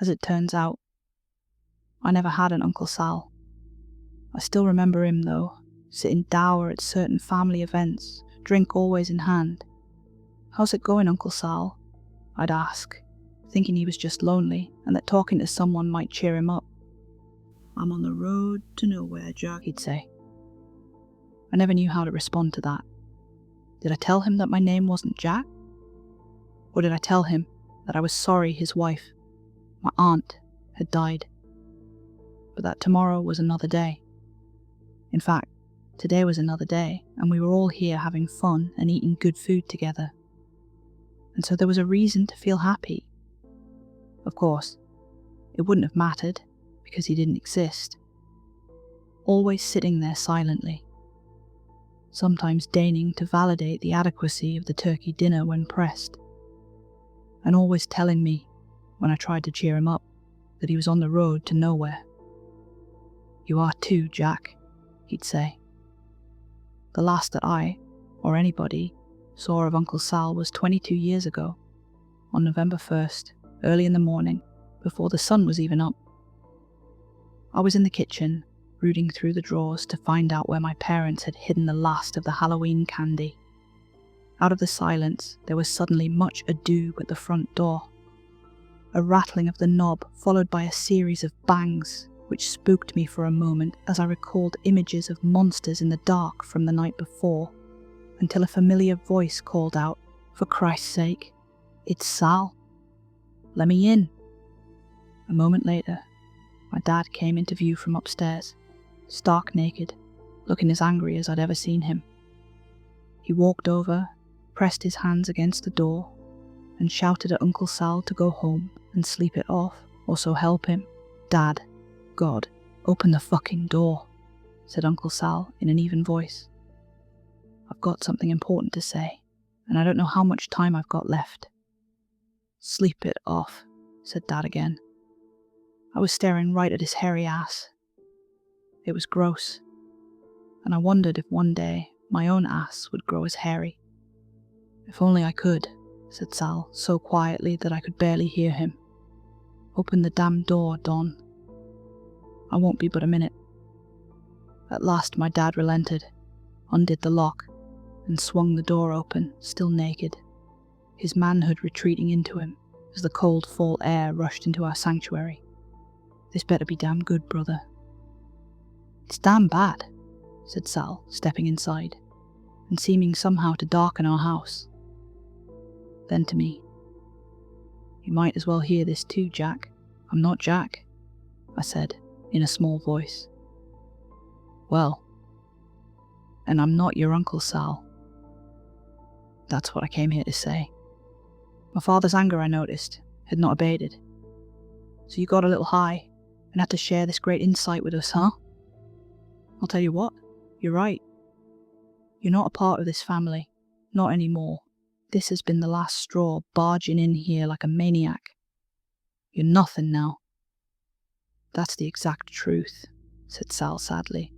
As it turns out, I never had an Uncle Sal. I still remember him though, sitting dour at certain family events, drink always in hand. "How's it going, Uncle Sal?" I'd ask, thinking he was just lonely and that talking to someone might cheer him up. "I'm on the road to nowhere, Jack," he'd say. I never knew how to respond to that. Did I tell him that my name wasn't Jack? Or did I tell him that I was sorry his wife, my aunt, had died? But that tomorrow was another day. In fact, today was another day, and we were all here having fun and eating good food together. And so there was a reason to feel happy. Of course, it wouldn't have mattered, because he didn't exist. Always sitting there silently, sometimes deigning to validate the adequacy of the turkey dinner when pressed, and always telling me, when I tried to cheer him up, that he was on the road to nowhere. "You are too, Jack," he'd say. The last that I, or anybody, saw of Uncle Sal was 22 years ago, on November 1st, early in the morning, before the sun was even up. I was in the kitchen, rooting through the drawers to find out where my parents had hidden the last of the Halloween candy. Out of the silence, there was suddenly much ado at the front door. A rattling of the knob followed by a series of bangs, which spooked me for a moment as I recalled images of monsters in the dark from the night before, until a familiar voice called out, "For Christ's sake, it's Sal. Let me in." A moment later, my dad came into view from upstairs, stark naked, looking as angry as I'd ever seen him. He walked over, pressed his hands against the door, and shouted at Uncle Sal to go home and sleep it off, or so help him. "Dad, God, open the fucking door," said Uncle Sal in an even voice. "I've got something important to say, and I don't know how much time I've got left." "Sleep it off," said Dad again. I was staring right at his hairy ass. It was gross, and I wondered if one day my own ass would grow as hairy. "If only I could," said Sal, so quietly that I could barely hear him. "Open the damn door, Don. I won't be but a minute." At last my dad relented, undid the lock, and swung the door open, still naked, his manhood retreating into him as the cold fall air rushed into our sanctuary. "This better be damn good, brother." "It's damn bad," said Sal, stepping inside, and seeming somehow to darken our house. Then to me, "You might as well hear this too, Jack. I'm not Jack," I said, in a small voice. "Well, and I'm not your Uncle Sal." That's what I came here to say. My father's anger, I noticed, had not abated. "So you got a little high, and had to share this great insight with us, huh? I'll tell you what, you're right. You're not a part of this family, not anymore. This has been the last straw, barging in here like a maniac. You're nothing now." "That's the exact truth," said Sal sadly.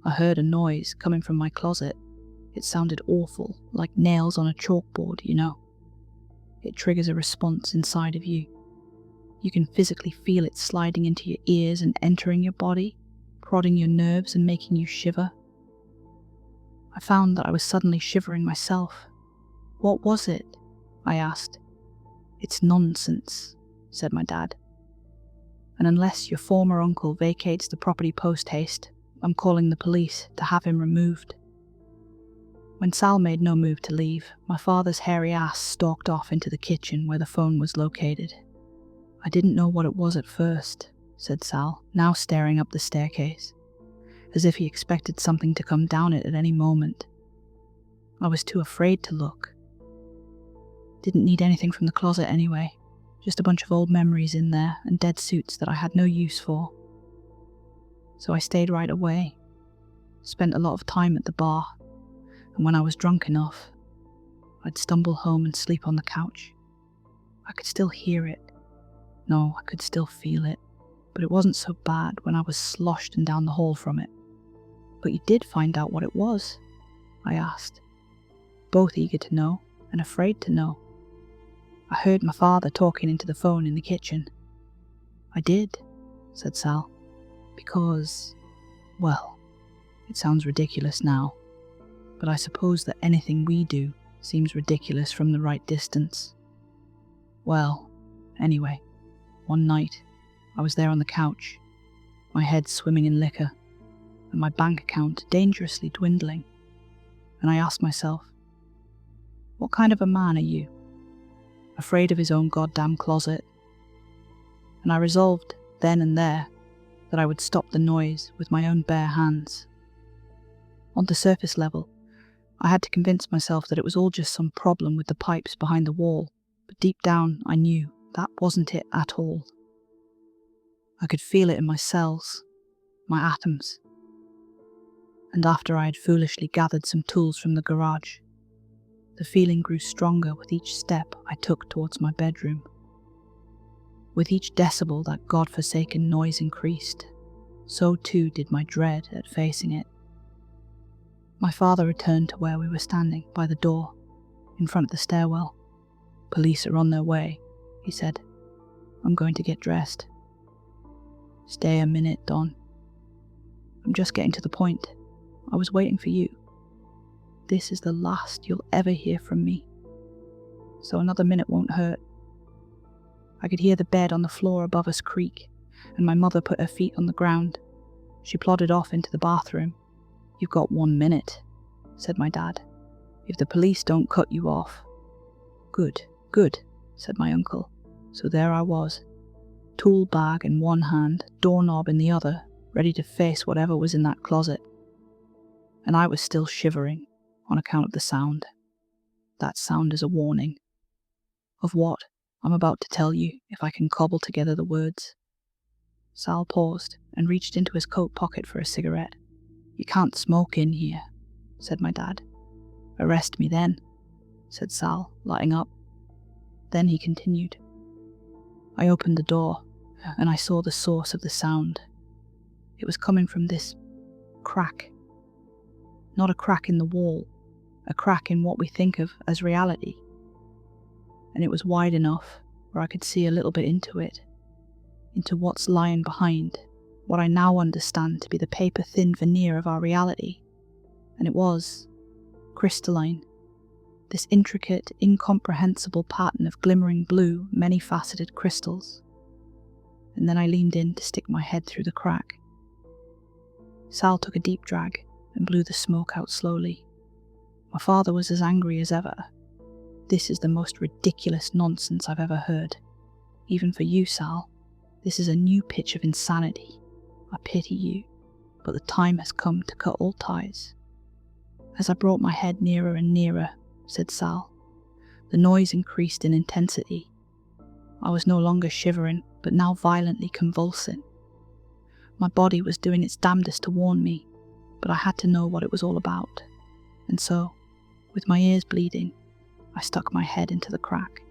"I heard a noise coming from my closet. It sounded awful, like nails on a chalkboard, you know. It triggers a response inside of you. You can physically feel it sliding into your ears and entering your body, prodding your nerves and making you shiver. I found that I was suddenly shivering myself. "What was it?" I asked. "It's nonsense," said my dad. "And unless your former uncle vacates the property post-haste, I'm calling the police to have him removed." When Sal made no move to leave, my father's hairy ass stalked off into the kitchen where the phone was located. "I didn't know what it was at first," said Sal, now staring up the staircase, as if he expected something to come down it at any moment. "I was too afraid to look. Didn't need anything from the closet anyway, just a bunch of old memories in there and dead suits that I had no use for. So I stayed right away, spent a lot of time at the bar, and when I was drunk enough, I'd stumble home and sleep on the couch. I could still hear it. No, I could still feel it, but it wasn't so bad when I was sloshed and down the hall from it." "But you did find out what it was?" I asked, both eager to know and afraid to know. I heard my father talking into the phone in the kitchen. I did, said Sal, because, well, it sounds ridiculous now, but I suppose that anything we do seems ridiculous from the right distance. Well, anyway, one night, I was there on the couch, my head swimming in liquor, and my bank account dangerously dwindling, and I asked myself, what kind of a man are you? Afraid of his own goddamn closet? And I resolved, then and there, that I would stop the noise with my own bare hands. On the surface level, I had to convince myself that it was all just some problem with the pipes behind the wall, but deep down I knew that wasn't it at all. I could feel it in my cells, my atoms. And after I had foolishly gathered some tools from the garage, the feeling grew stronger with each step I took towards my bedroom. With each decibel that godforsaken noise increased, so too did my dread at facing it. My father returned to where we were standing by the door, in front of the stairwell. Police are on their way, he said. I'm going to get dressed. Stay a minute, Don. I'm just getting to the point. I was waiting for you. This is the last you'll ever hear from me, so another minute won't hurt. I could hear the bed on the floor above us creak, and my mother put her feet on the ground. She plodded off into the bathroom. You've got 1 minute, said my dad. If the police don't cut you off. Good, good, said my uncle. So there I was, tool bag in one hand, doorknob in the other, ready to face whatever was in that closet. And I was still shivering on account of the sound. That sound is a warning. Of what? I'm about to tell you, if I can cobble together the words. Sal paused and reached into his coat pocket for a cigarette. You can't smoke in here, said my dad. Arrest me then, said Sal, lighting up. Then he continued. I opened the door, and I saw the source of the sound. It was coming from this crack. Not a crack in the wall, a crack in what we think of as reality. And it was wide enough where I could see a little bit into it, into what's lying behind, what I now understand to be the paper-thin veneer of our reality. And it was crystalline, this intricate, incomprehensible pattern of glimmering blue, many-faceted crystals. And then I leaned in to stick my head through the crack. Sal took a deep drag and blew the smoke out slowly. My father was as angry as ever. This is the most ridiculous nonsense I've ever heard. Even for you, Sal, this is a new pitch of insanity. I pity you, but the time has come to cut all ties. As I brought my head nearer and nearer, said Sal, the noise increased in intensity. I was no longer shivering, but now violently convulsing. My body was doing its damnedest to warn me, but I had to know what it was all about. And so, with my ears bleeding, I stuck my head into the crack.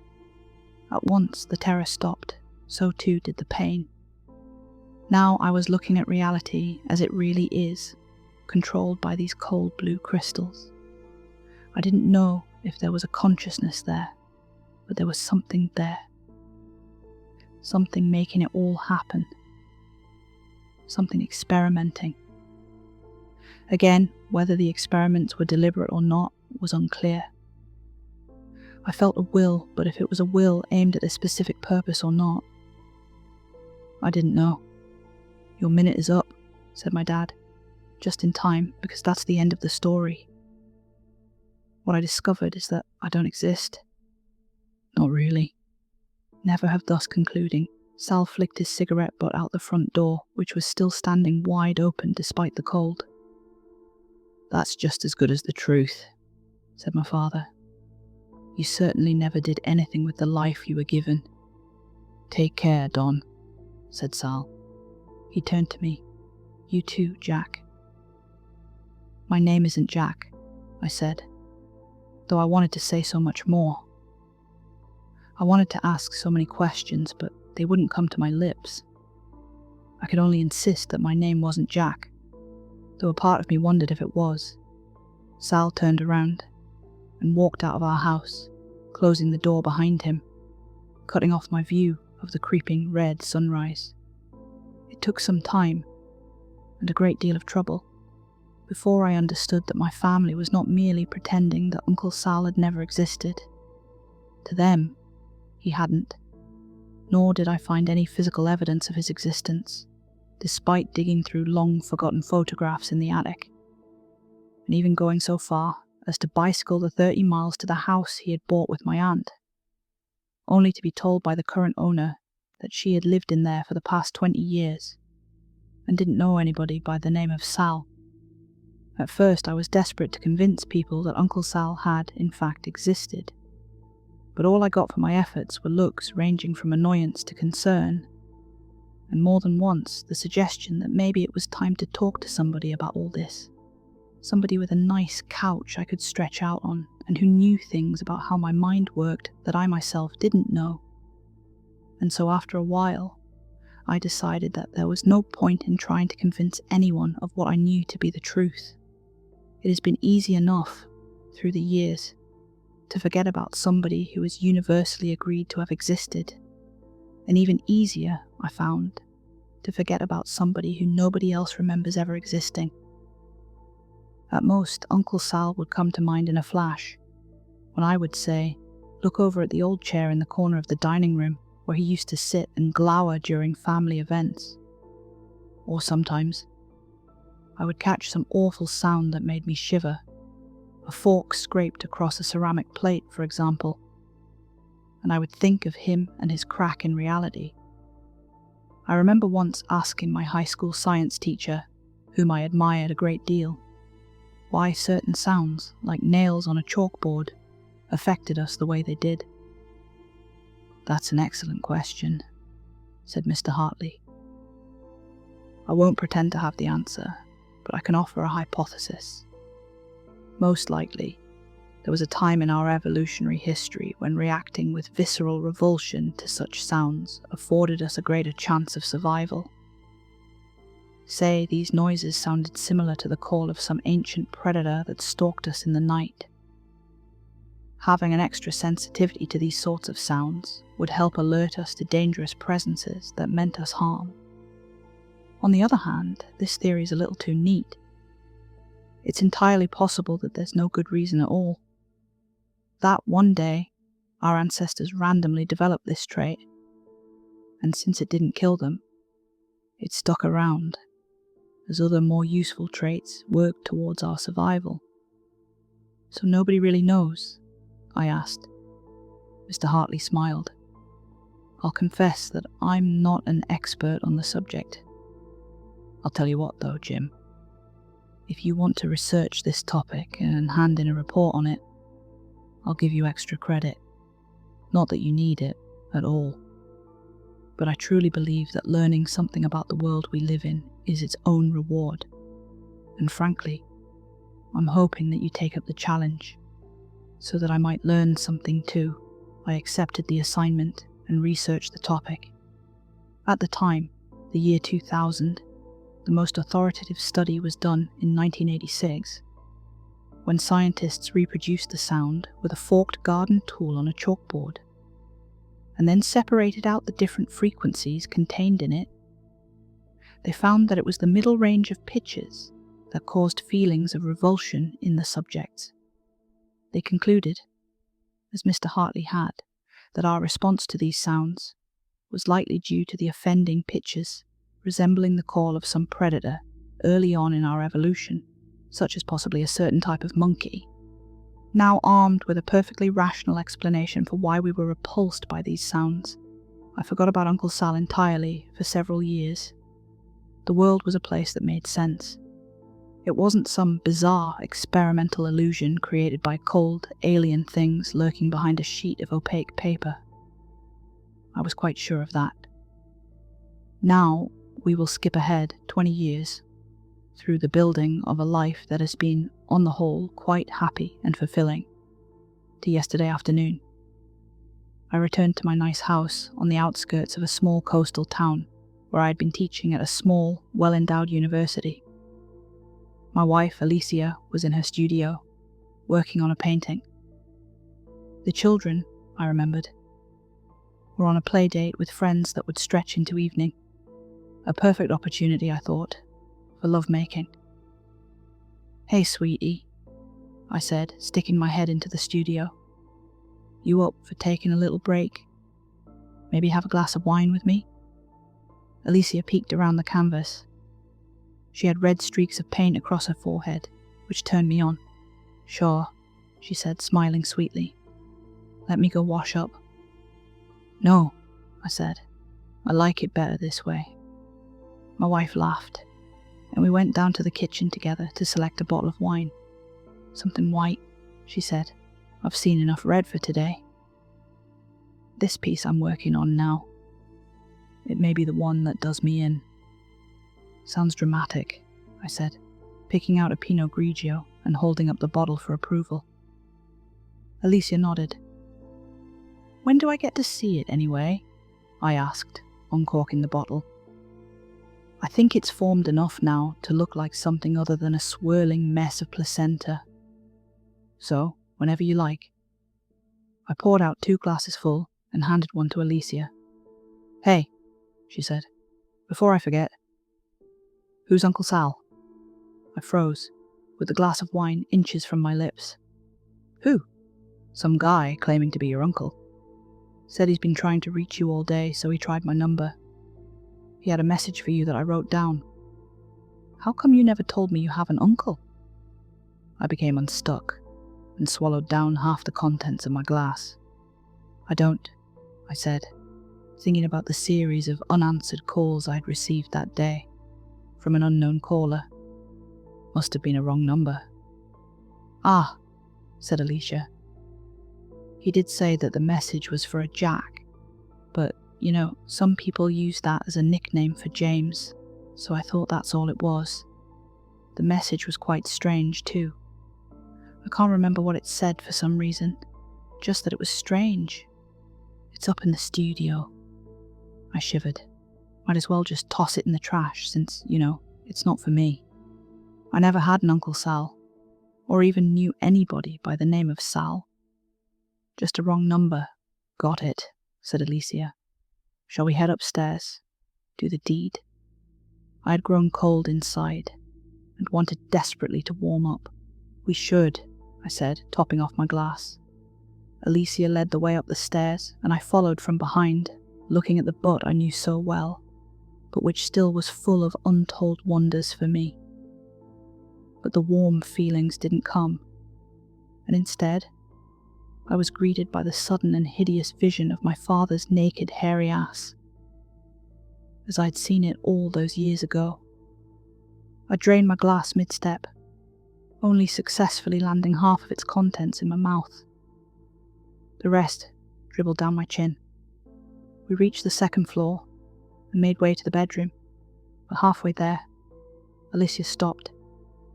At once the terror stopped, so too did the pain. Now I was looking at reality as it really is, controlled by these cold blue crystals. I didn't know if there was a consciousness there, but there was something there. Something making it all happen. Something experimenting. Again, whether the experiments were deliberate or not was unclear. I felt a will, but if it was a will aimed at a specific purpose or not, I didn't know. Your minute is up, said my dad, just in time, because that's the end of the story. What I discovered is that I don't exist. Not really. Never have thus concluding, Sal flicked his cigarette butt out the front door, which was still standing wide open despite the cold. That's just as good as the truth, said my father. You certainly never did anything with the life you were given. Take care, Don, said Sal. He turned to me. You too, Jack. My name isn't Jack, I said, though I wanted to say so much more. I wanted to ask so many questions, but they wouldn't come to my lips. I could only insist that my name wasn't Jack, though a part of me wondered if it was. Sal turned around and walked out of our house, closing the door behind him, cutting off my view of the creeping red sunrise. It took some time, and a great deal of trouble, before I understood that my family was not merely pretending that Uncle Sal had never existed. To them, he hadn't, nor did I find any physical evidence of his existence, despite digging through long-forgotten photographs in the attic, and even going so far as to bicycle the 30 miles to the house he had bought with my aunt, only to be told by the current owner that she had lived in there for the past 20 years, and didn't know anybody by the name of Sal. At first I was desperate to convince people that Uncle Sal had, in fact, existed, but all I got for my efforts were looks ranging from annoyance to concern, and more than once the suggestion that maybe it was time to talk to somebody about all this. Somebody with a nice couch I could stretch out on, and who knew things about how my mind worked that I myself didn't know. And so after a while, I decided that there was no point in trying to convince anyone of what I knew to be the truth. It has been easy enough, through the years, to forget about somebody who is universally agreed to have existed, and even easier, I found, to forget about somebody who nobody else remembers ever existing. At most, Uncle Sal would come to mind in a flash, when I would say, look over at the old chair in the corner of the dining room where he used to sit and glower during family events. Or sometimes, I would catch some awful sound that made me shiver, a fork scraped across a ceramic plate, for example, and I would think of him and his crack in reality. I remember once asking my high school science teacher, whom I admired a great deal, why certain sounds, like nails on a chalkboard, affected us the way they did. "That's an excellent question," said Mr. Hartley. "I won't pretend to have the answer, but I can offer a hypothesis. Most likely, there was a time in our evolutionary history when reacting with visceral revulsion to such sounds afforded us a greater chance of survival. Say these noises sounded similar to the call of some ancient predator that stalked us in the night. Having an extra sensitivity to these sorts of sounds would help alert us to dangerous presences that meant us harm. On the other hand, this theory is a little too neat. It's entirely possible that there's no good reason at all. That one day, our ancestors randomly developed this trait, and since it didn't kill them, it stuck around, as other more useful traits worked towards our survival. So nobody really knows?" I asked. Mr. Hartley smiled. "I'll confess that I'm not an expert on the subject. I'll tell you what though, Jim. If you want to research this topic and hand in a report on it, I'll give you extra credit. Not that you need it at all. But I truly believe that learning something about the world we live in is its own reward. And frankly, I'm hoping that you take up the challenge. So that I might learn something too, I accepted the assignment and researched the topic. At the time, the year 2000, the most authoritative study was done in 1986, when scientists reproduced the sound with a forked garden tool on a chalkboard, and then separated out the different frequencies contained in it. They found that it was the middle range of pitches that caused feelings of revulsion in the subjects. They concluded, as Mr. Hartley had, that our response to these sounds was likely due to the offending pitches resembling the call of some predator early on in our evolution, such as possibly a certain type of monkey. Now armed with a perfectly rational explanation for why we were repulsed by these sounds, I forgot about Uncle Sal entirely for several years. The world was a place that made sense. It wasn't some bizarre experimental illusion created by cold, alien things lurking behind a sheet of opaque paper. I was quite sure of that. Now, we will skip ahead 20 years, through the building of a life that has been, on the whole, quite happy and fulfilling, to yesterday afternoon. I returned to my nice house on the outskirts of a small coastal town where I had been teaching at a small, well-endowed university. My wife, Alicia, was in her studio, working on a painting. The children, I remembered, were on a play date with friends that would stretch into evening. A perfect opportunity, I thought, for lovemaking. "Hey, sweetie," I said, sticking my head into the studio. "You up for taking a little break? Maybe have a glass of wine with me?" Alicia peeked around the canvas. She had red streaks of paint across her forehead, which turned me on. "Sure," she said, smiling sweetly. "Let me go wash up." "No," I said. "I like it better this way." My wife laughed, and we went down to the kitchen together to select a bottle of wine. "Something white," she said. "I've seen enough red for today." "This piece I'm working on now. It may be the one that does me in." "Sounds dramatic," I said, picking out a Pinot Grigio and holding up the bottle for approval. Alicia nodded. "When do I get to see it, anyway?" I asked, uncorking the bottle. "I think it's formed enough now to look like something other than a swirling mess of placenta. So, whenever you like." I poured out 2 glasses full and handed one to Alicia. "Hey," she said, "before I forget, who's Uncle Sal?" I froze, with the glass of wine inches from my lips. "Who?" "Some guy claiming to be your uncle. Said he's been trying to reach you all day, so he tried my number. He had a message for you that I wrote down." "How come you never told me you have an uncle?" I became unstuck and swallowed down half the contents of my glass. "I don't," I said, thinking about the series of unanswered calls I'd received that day from an unknown caller. Must have been a wrong number. "Ah," said Alicia. "He did say that the message was for a Jack, but, some people use that as a nickname for James, so I thought that's all it was. The message was quite strange, too. I can't remember what it said for some reason, just that it was strange. It's up in the studio." I shivered. Might as well just toss it in the trash since, it's not for me. I never had an Uncle Sal, or even knew anybody by the name of Sal. "Just a wrong number. Got it," said Alicia. "Shall we head upstairs? Do the deed?" I had grown cold inside and wanted desperately to warm up. "We should," I said, topping off my glass. Alicia led the way up the stairs, and I followed from behind, looking at the butt I knew so well, but which still was full of untold wonders for me. But the warm feelings didn't come, and instead, I was greeted by the sudden and hideous vision of my father's naked, hairy ass, as I'd seen it all those years ago. I drained my glass mid-step, only successfully landing half of its contents in my mouth. The rest dribbled down my chin. We reached the 2nd floor and made way to the bedroom, but halfway there, Alicia stopped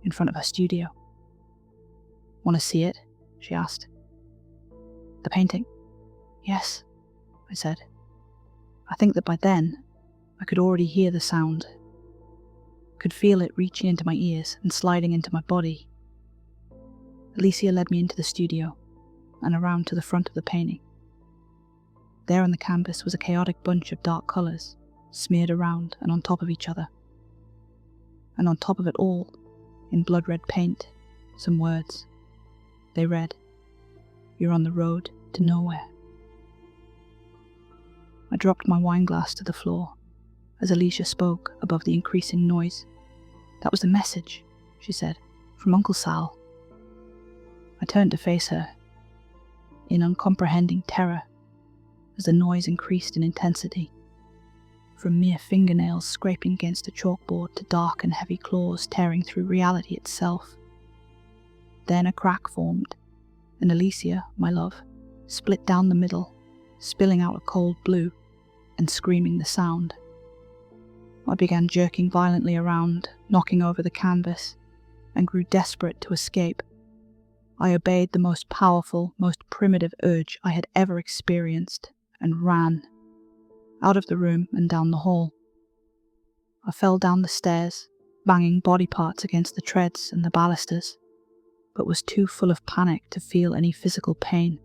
in front of her studio. "Want to see it?" she asked. "The painting?" "Yes," I said. I think that by then, I could already hear the sound. Could feel it reaching into my ears and sliding into my body. Alicia led me into the studio and around to the front of the painting. There on the canvas was a chaotic bunch of dark colours, smeared around and on top of each other. And on top of it all, in blood-red paint, some words. They read, "You're on the road to nowhere." I dropped my wine glass to the floor as Alicia spoke above the increasing noise. "That was the message," she said, "from Uncle Sal." I turned to face her, in uncomprehending terror, as the noise increased in intensity. From mere fingernails scraping against a chalkboard to dark and heavy claws tearing through reality itself. Then a crack formed, and Alicia, my love, split down the middle, spilling out a cold blue and screaming the sound. I began jerking violently around, knocking over the canvas, and grew desperate to escape. I obeyed the most powerful, most primitive urge I had ever experienced, and ran, out of the room and down the hall. I fell down the stairs, banging body parts against the treads and the balusters, but was too full of panic to feel any physical pain.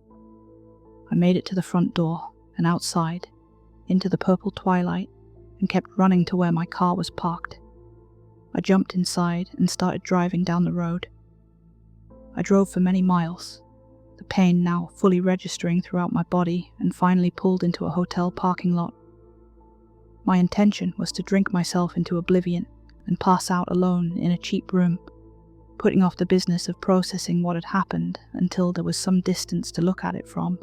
I made it to the front door, and outside, into the purple twilight, and kept running to where my car was parked. I jumped inside and started driving down the road. I drove for many miles, the pain now fully registering throughout my body, and finally pulled into a hotel parking lot. My intention was to drink myself into oblivion and pass out alone in a cheap room, putting off the business of processing what had happened until there was some distance to look at it from.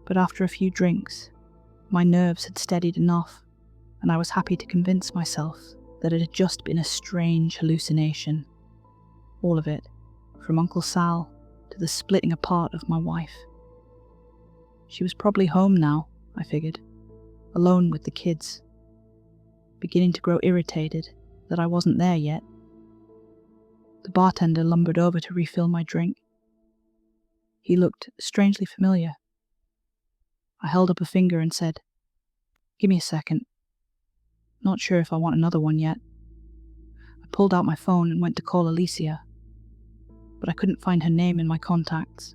But after a few drinks, my nerves had steadied enough, and I was happy to convince myself that it had just been a strange hallucination. All of it, from Uncle Sal to the splitting apart of my wife. She was probably home now, I figured, alone with the kids, beginning to grow irritated that I wasn't there yet. The bartender lumbered over to refill my drink. He looked strangely familiar. I held up a finger and said, "Give me a second. Not sure if I want another one yet." I pulled out my phone and went to call Alicia, but I couldn't find her name in my contacts.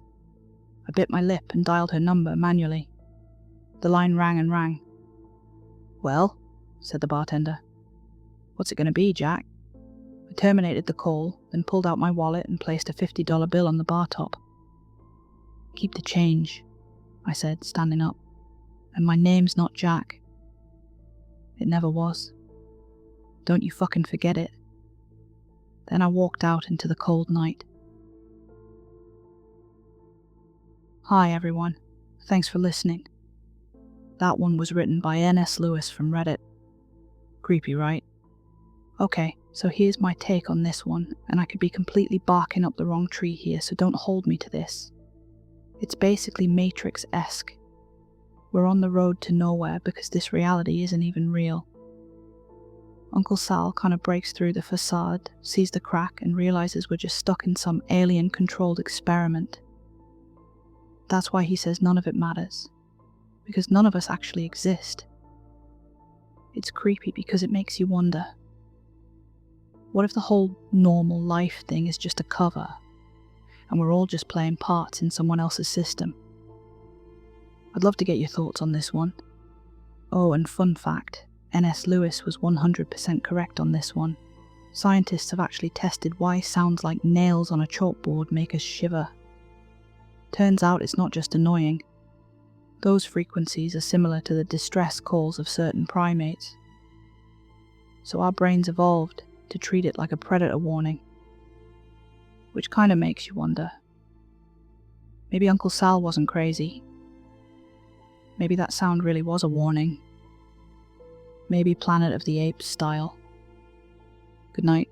I bit my lip and dialed her number manually. The line rang and rang. "Well," said the bartender. "What's it going to be, Jack?" I terminated the call, then pulled out my wallet and placed a $50 bill on the bar top. "Keep the change," I said, standing up. "And my name's not Jack. It never was. Don't you fucking forget it." Then I walked out into the cold night. Hi everyone, thanks for listening. That one was written by N.S. Lewis from Reddit. Creepy, right? Okay, so here's my take on this one, and I could be completely barking up the wrong tree here, so don't hold me to this. It's basically Matrix-esque. We're on the road to nowhere because this reality isn't even real. Uncle Sal kind of breaks through the facade, sees the crack, and realizes we're just stuck in some alien-controlled experiment. That's why he says none of it matters, because none of us actually exist. It's creepy because it makes you wonder, what if the whole normal life thing is just a cover, and we're all just playing parts in someone else's system? I'd love to get your thoughts on this one. Oh, and fun fact, N.S. Lewis was 100% correct on this one. Scientists have actually tested why sounds like nails on a chalkboard make us shiver. Turns out it's not just annoying. Those frequencies are similar to the distress calls of certain primates. So our brains evolved to treat it like a predator warning. Which kind of makes you wonder. Maybe Uncle Sal wasn't crazy. Maybe that sound really was a warning. Maybe Planet of the Apes style. Good night.